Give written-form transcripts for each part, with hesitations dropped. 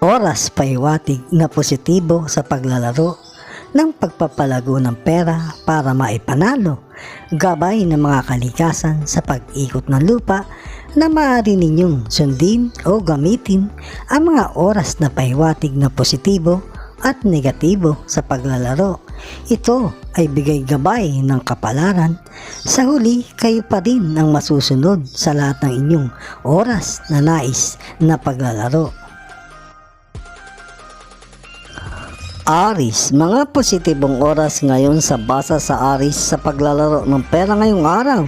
Oras paiwatig na positibo sa paglalaro ng pagpapalago ng pera para maipanalo, gabay ng mga kalikasan sa pag-ikot ng lupa na maaari ninyong sundin o gamitin ang mga oras na paiwatig na positibo at negatibo sa paglalaro. Ito ay bigay gabay ng kapalaran. Sa huli, kayo pa rin ang masusunod sa lahat ng inyong oras na nais na paglalaro. Aries, mga positibong oras ngayon sa basa sa Aries sa paglalaro ng pera ngayong araw.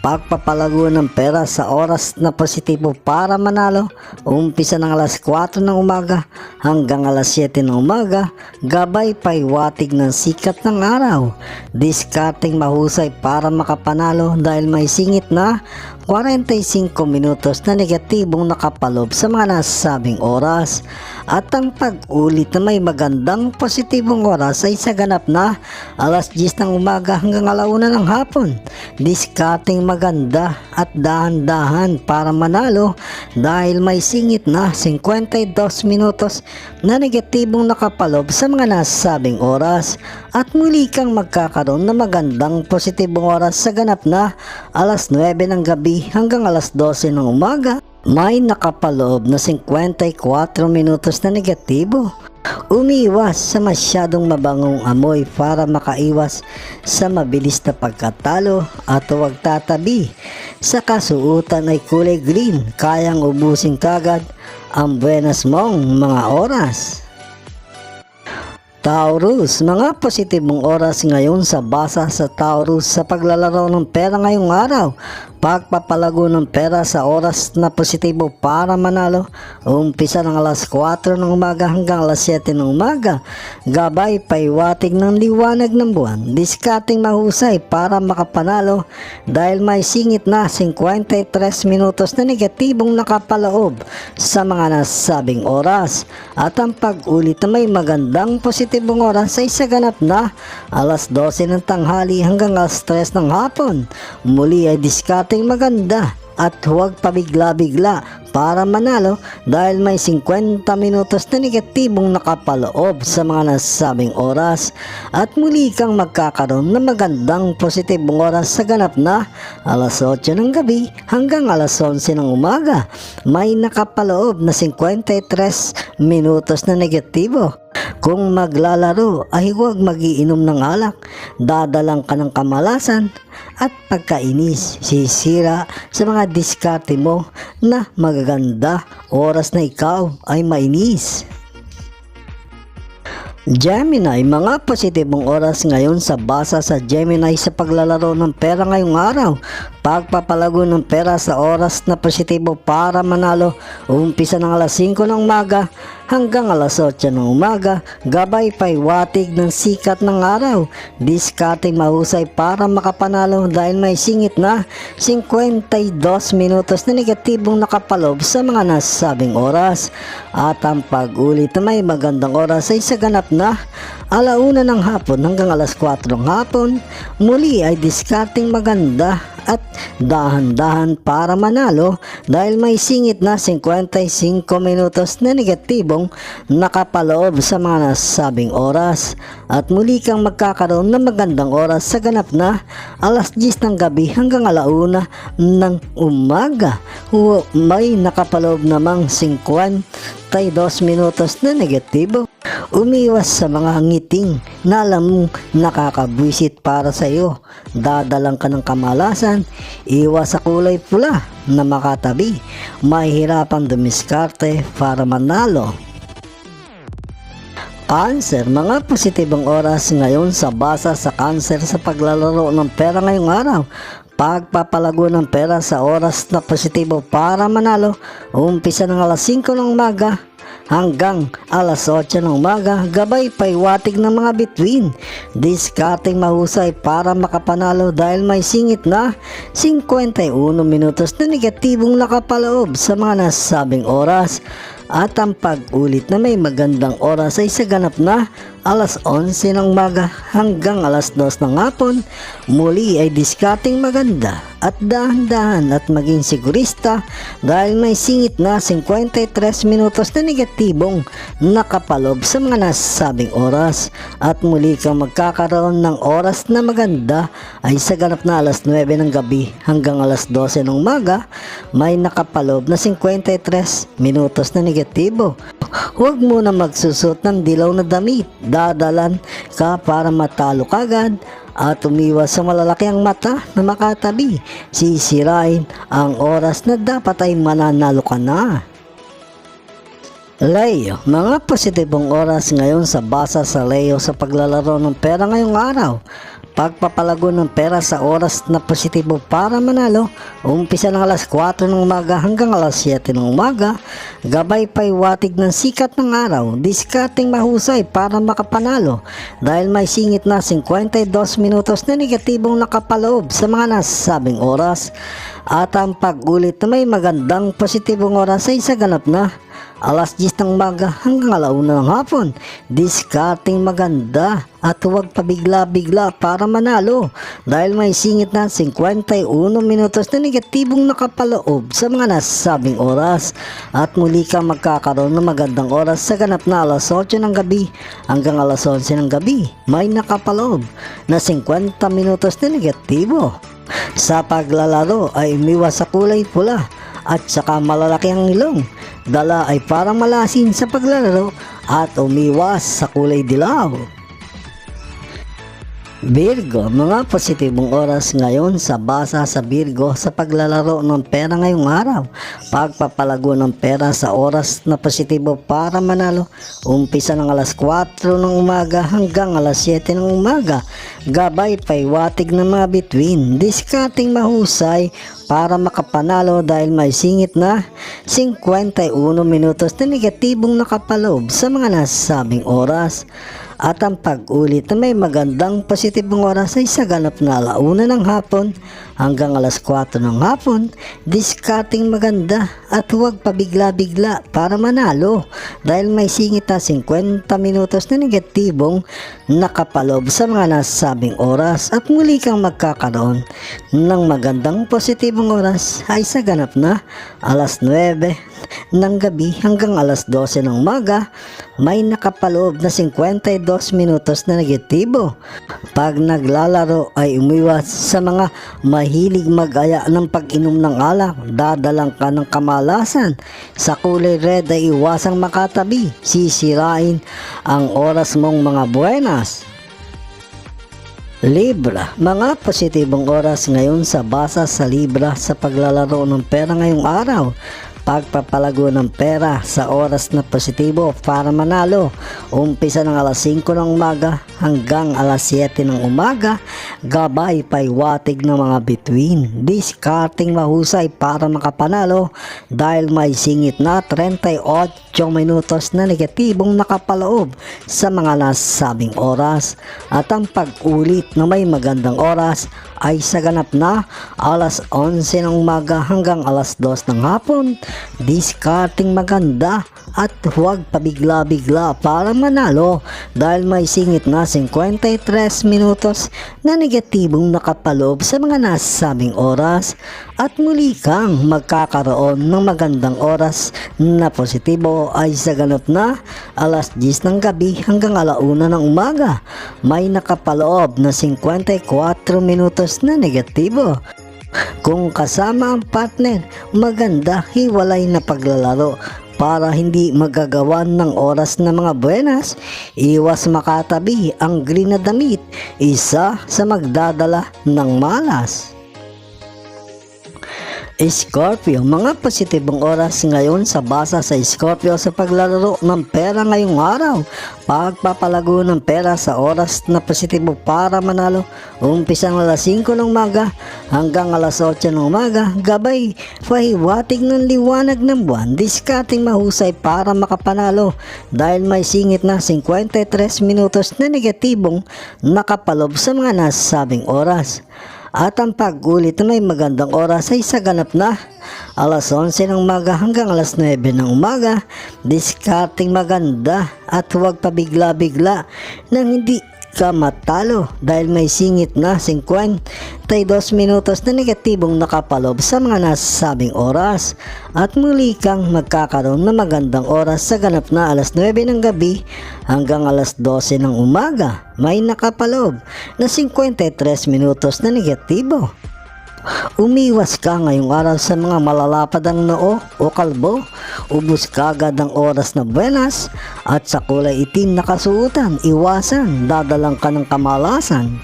Pagpapalago ng pera sa oras na positibo para manalo, umpisa ng alas 4 ng umaga hanggang alas 7 ng umaga, gabay paiwatig ng sikat ng araw. Diskarteng mahusay para makapanalo dahil may singit na 45 minutos na negatibong nakapalob sa mga nasabing oras. At ang pag-ulit na may magandang positibong oras ay sa ganap na alas 10 ng umaga hanggang alauna ng hapon. Diskarteng maganda at dahan-dahan para manalo dahil may singit na 52 minutos na negatibong nakapalob sa mga nasabing oras. At muli kang magkakaroon ng magandang positibong oras sa ganap na alas 9 ng gabi hanggang alas 12 ng umaga. May nakapaloob na 54 minutos na negatibo. Umiwas sa masyadong mabangong amoy para makaiwas sa mabilis na pagkatalo at huwag tatabi. Sa kasuutan ay kulay green, kayang ubusin kagad ang buenas mong mga oras. Taurus, mga positibong oras ngayon sa basa sa Taurus sa paglalaro ng pera ngayong araw. Pagpapalago ng pera sa oras na positibo para manalo, umpisa ng alas 4 ng umaga hanggang alas 7 ng umaga, gabay paiwatig ng liwanag ng buwan. Diskarteng mahusay para makapanalo dahil may singit na 53 minutos na negatibong nakapaloob sa mga nasabing oras. At ang pag-ulit na may magandang positibong oras ay sa ganap na alas 12 ng tanghali hanggang alas 3 ng hapon. Muli ay diskarteng maganda at huwag pabigla-bigla para manalo dahil may 50 minutos na negatibong nakapaloob sa mga nasabing oras. At muli kang magkakaroon ng magandang positibong oras sa ganap na alas 8 ng gabi hanggang alas 11 ng umaga. May nakapaloob na 53 minutos na negatibo. Kung maglalaro ay huwag magiinom ng alak, dadalang ka ng kamalasan at pagkainis, sisira sa mga diskarte mo na magaganda oras na ikaw ay mainis. Gemini, mga positibong oras ngayon sa basa sa Gemini sa paglalaro ng pera ngayong araw. Pagpapalago ng pera sa oras na positibo para manalo, umpisa ng alas 5 ng umaga hanggang alas 8 ng umaga, gabay paiwatig ng sikat ng araw. Diskarteng mahusay para makapanalo dahil may singit na 52 minutos na negatibong nakapalob sa mga nasabing oras. At ang pag-ulit na may magandang oras ay sa ganap na alauna ng hapon hanggang alas 4 ng hapon. Muli ay diskarteng maganda at dahan-dahan para manalo dahil may singit na 55 minutos na negatibong nakapaloob sa mga nasabing oras. At muli kang magkakaroon ng magandang oras sa ganap na alas 10 ng gabi hanggang alauna ng umaga. May nakapaloob namang 52 minutos na negatibo. Umiwas sa mga ngiting na alam mong nakakabwisit para sa iyo. Dadalang ka ng kamalasan. Iwas sa kulay pula na makatabi. Mahihirapan dumiskarte para manalo. Cancer, mga positibong oras ngayon sa basa sa Cancer sa paglalaro ng pera ngayong araw. Pagpapalago ng pera sa oras na positibo para manalo, umpisa ng alas 5 ng umaga hanggang alas 8 ng umaga, gabay paiwatig ng mga bituin. Diskarteng mahusay para makapanalo dahil may singit na 51 minutos na negatibong nakapaloob sa mga nasabing oras. At ang pag-ulit na may magandang oras ay sa ganap na alas 11 ng umaga hanggang alas 2 ng hapon. Muli ay diskarteng maganda at dahan-dahan at maging sigurista dahil may singit na 53 minutos na negatibong nakapalob sa mga nasabing oras. At muli kang magkakaroon ng oras na maganda ay sa ganap na alas 9 ng gabi hanggang alas 12 ng umaga may nakapalob na 53 minutos na negatibo. Huwag mo na magsusot ng dilaw na damit, dadalan ka para matalo kagad at umiwas sa malalaki ang mata na makatabi. Sisirain ang oras na dapat ay mananalo ka na. Leo, mga positibong oras ngayon sa basa sa Leo sa paglalaro ng pera ngayong araw. Pagpapalago ng pera sa oras na positibo para manalo, umpisa ng alas 4 ng umaga hanggang alas 7 ng umaga, gabay paiwatig ng sikat ng araw, diskarteng mahusay para makapanalo dahil may singit na 52 minutos na negatibong nakapaloob sa mga nasabing oras. At ang pag-ulit na may magandang positibong oras ay sa ganap na alas 10 ng umaga hanggang alauna ng hapon. Diskarteng maganda at huwag pabigla-bigla para manalo dahil may singit na 51 minutos na negatibong nakapaloob sa mga nasabing oras. At muli kang magkakaroon ng magandang oras sa ganap na alas 8 ng gabi hanggang alas 11 ng gabi. May nakapaloob na 50 minutos na negatibo. Sa paglalaro ay umiwas sa kulay pula at saka malalaki ang ilong. Dala ay parang malasin sa paglalaro at umiwas sa kulay dilaw. Virgo, mga positibong oras ngayon sa basa sa Virgo sa paglalaro ng pera ngayong araw. Pagpapalago ng pera sa oras na positibo para manalo, umpisa ng alas 4 ng umaga hanggang alas 7 ng umaga. Gabay paiwatig ng mga bituin, diskarteng mahusay para makapanalo dahil may singit na 51 minutos na negatibong nakapaloob sa mga nasabing oras. At ang pag-ulit na may magandang positibong oras ay sa ganap na alauna ng hapon hanggang alas 4 ng hapon. Diskarteng maganda at huwag pabigla-bigla para manalo dahil may singit na 50 minutos na negatibong nakapalob sa mga nasabing oras. At muli kang magkakaroon ng magandang positibong oras ay sa ganap na alas 9 ng gabi hanggang alas 12 ng umaga. May nakapaloob na 52 minutos na negatibo. Pag naglalaro ay umiwas sa mga mahilig mag-aya ng pag-inom ng alak, dadalang ka ng kamalasan. Sa kulay red ay iwasang makatabi, sisirain ang oras mong mga buenas. Libra, mga positibong oras ngayon sa basa sa Libra sa paglalaro ng pera ngayong araw. Pagpapalago ng pera sa oras na positibo para manalo, umpisa ng alas 5 ng umaga hanggang alas 7 ng umaga. Gabay paiwatig ng mga bituin, diskarteng mahusay para makapanalo dahil may singit na 38 minutos na negatibong nakapaloob sa mga nasabing oras. At ang pag-ulit na may magandang oras ay sa ganap na alas 11 ng umaga hanggang alas 2 ng hapon. Diskarteng maganda at huwag pabigla-bigla para manalo dahil may singit na 53 minutos na negatibong nakapaloob sa mga nasabing oras. At muli kang magkakaroon ng magandang oras na positibo ay sa ganap na alas 10 ng gabi hanggang alauna ng umaga. May nakapaloob na 54 minutos na negatibo. Kung kasama ang partner, maganda hiwalay na paglalaro para hindi magagawan ng oras na mga buenas. Iwas makatabi ang green na damit, isa sa magdadala ng malas. Scorpio, mga positibong oras ngayon sa basa sa Scorpio sa paglalaro ng pera ngayong araw. Pagpapalago ng pera sa oras na positibo para manalo, umpisa ng alas 5 ng umaga hanggang alas 8 ng umaga. Gabay pahiwatig ng liwanag ng buwan, diskarteng mahusay para makapanalo dahil may singit na 53 minutos na negatibong nakapalob sa mga nasabing oras. At ang pag-ulit na may magandang oras ay sa ganap na alas 11 ng umaga hanggang alas 9 ng umaga. Diskarteng maganda at huwag pabigla-bigla nang hindi ka matalo dahil may singit na 52 minutos na negatibong nakapalob sa mga nasabing oras at muli kang magkakaroon ng magandang oras sa ganap na alas 9 ng gabi hanggang alas 12 ng umaga. May nakapalob na 53 minutos na negatibo. Umiwas ka ngayong araw sa mga malalapad ang noo o kalbo, ubos ka agad ang oras na buenas at sa kulay itim na kasuotan, iwasan, dadalang ka ng kamalasan.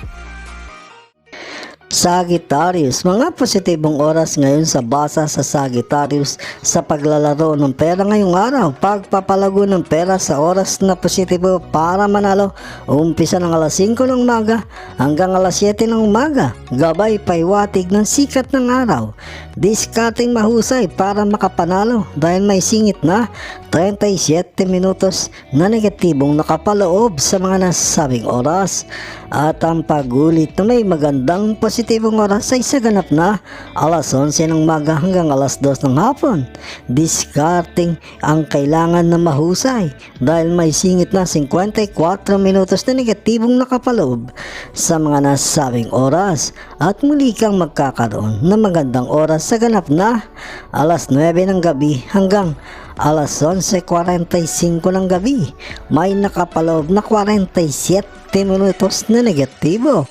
Sagittarius, mga positibong oras ngayon sa basa sa Sagittarius sa paglalaro ng pera ngayong araw. Pagpapalago ng pera sa oras na positibo para manalo, umpisa ng alas 5 ng umaga hanggang alas 7 ng umaga. Gabay paiwatig ng sikat ng araw. Discarding mahusay para makapanalo dahil may singit na 37 minutos na negatibong nakapaloob sa mga nasabing oras. At ang pagulit na may magandang positibong oras ay sa ganap na alas 11 ng umaga hanggang alas 2 ng hapon. Discarding ang kailangan na mahusay dahil may singit na 54 minutos na negatibong nakapaloob sa mga nasabing oras. At muli kang magkakaroon ng magandang oras sa ganap na alas 9 ng gabi hanggang alas 11:45 ng gabi. May nakapaloob na 47 minutos na negatibo.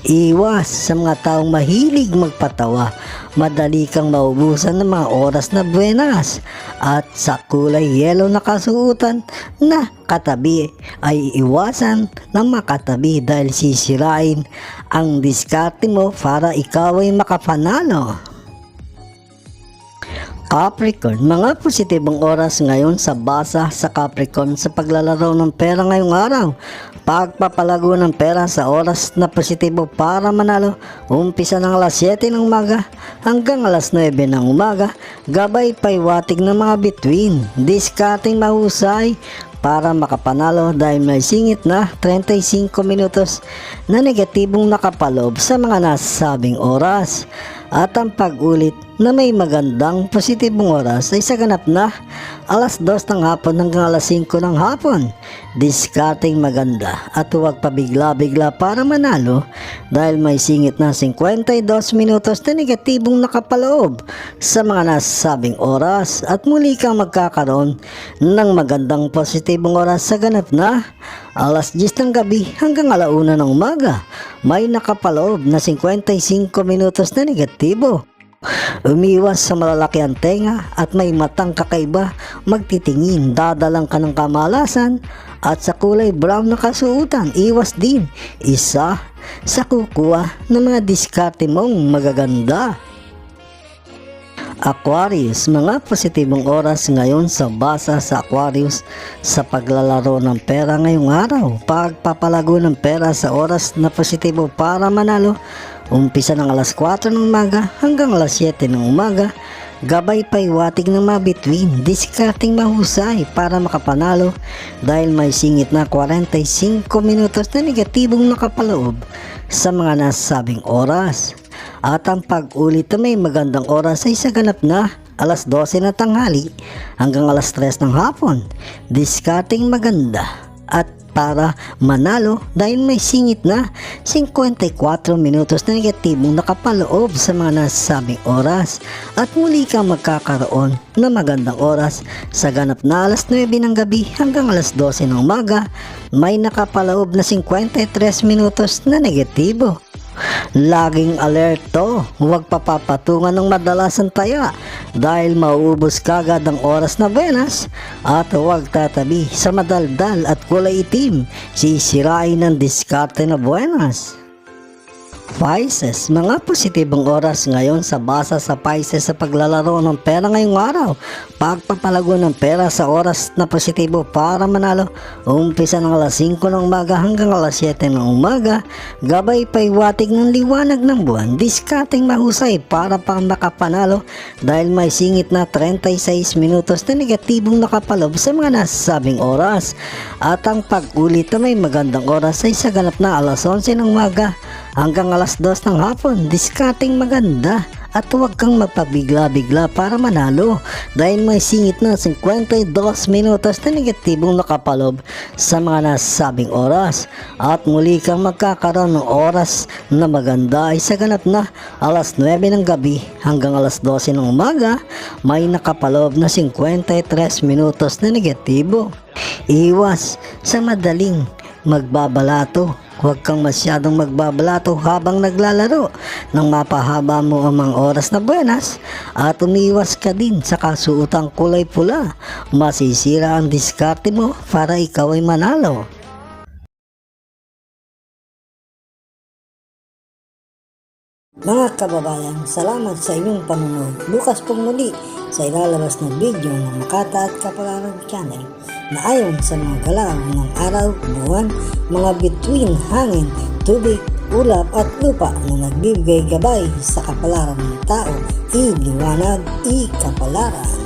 Iwas sa mga taong mahilig magpatawa. Madali kang maubusan ng mga oras na buenas. At sa kulay yellow na kasuotan na katabi ay iwasan ng makatabi dahil sisirain ang diskarte mo para ikaw ay makapanalo. Capricorn, mga positibong oras ngayon sa basa sa Capricorn sa paglalaro ng pera ngayong araw. Pagpapalago ng pera sa oras na positibo para manalo, umpisa ng alas 7 ng umaga hanggang alas 9 ng umaga. Gabay paiwatig ng mga bituin, discarding mahusay para makapanalo dahil may singit na 35 minutos na negatibong nakapaloob sa mga nasabing oras. At ang pag-ulit na may magandang positibong oras ay sa ganap na alas 2 ng hapon hanggang alas 5 ng hapon. Discarding maganda at huwag pabigla-bigla para manalo dahil may singit na 52 minutos na negatibong nakapaloob sa mga nasabing oras. At muli kang magkakaroon ng magandang positibong oras sa ganap na alas 10 ng gabi hanggang alauna ng umaga. May nakapaloob na 55 minutos na negatibo. Umiwas sa malalaki ang tenga at may matang kakaiba, magtitingin, dadalang ka ng kamalasan. At sa kulay brown na kasuotan, iwas din isa sa kukuha ng mga diskarte mong magaganda. Aquarius, mga positibong oras ngayon sa basa sa Aquarius sa paglalaro ng pera ngayong araw. Pagpapalago ng pera sa oras na positibo para manalo, umpisa ng alas 4 ng umaga hanggang alas 7 ng umaga. Gabay paiwatig ng mga bituin, discarding mahusay para makapanalo dahil may singit na 45 minutos na negatibong nakapaloob sa mga nasabing oras. At ang pag-ulit na may magandang oras ay sa ganap na alas 12 na tanghali hanggang alas 3 ng hapon. Discarding maganda at para manalo dahil may singit na 54 minutos na negatibong nakapaloob sa mga nasabing oras. At muli kang magkakaroon ng magandang oras sa ganap na alas 9 ng gabi hanggang alas 12 ng umaga. May nakapaloob na 53 minutos na negatibo. Laging alerto, huwag papapatungan ng madalasang taya dahil mauubos kagad ang oras na buenas. At huwag tatabi sa madaldal at kulay itim, sisirain ng diskarte na buenas. Pisces, mga positibong oras ngayon sa basa sa Pisces sa paglalaro ng pera ngayong araw. Pagpapalago ng pera sa oras na positibo para manalo, umpisa ng alas 5 ng umaga hanggang alas 7 ng umaga. Gabay paiwatig ng liwanag ng buwan, discarding mahusay para pang makapanalo dahil may singit na 36 minutos na negatibong nakapalob sa mga nasabing oras. At ang pag-ulit na may magandang oras ay sa ganap na alas 11 ng umaga hanggang alas 2 ng hapon, discarding maganda at huwag kang magpabigla-bigla para manalo dahil may singit na 52 minutos na negatibong nakapalob sa mga nasabing oras at muli kang magkakaroon ng oras na maganda ay sa ganap na alas 9 ng gabi hanggang alas 12 ng umaga may nakapalob na 53 minutos na negatibo. Iwas sa madaling magbabalato. Huwag kang masyadong magbabalato habang naglalaro nang mapahaba mo ang mga oras na buenas at umiwas ka din sa kasuotang kulay pula. Masisira ang diskarte mo para ikaw ay manalo. Mga kababayan, salamat sa inyong panonood. Bukas pong muli sa ilalabas na video ng Makata at Kapalaran Channel na ayon sa mga galaw ng araw, buwan, mga bituin, hangin, tubig, ulap at lupa na nagbibigay gabay sa kapalaran ng tao, iliwanag, ikapalaran.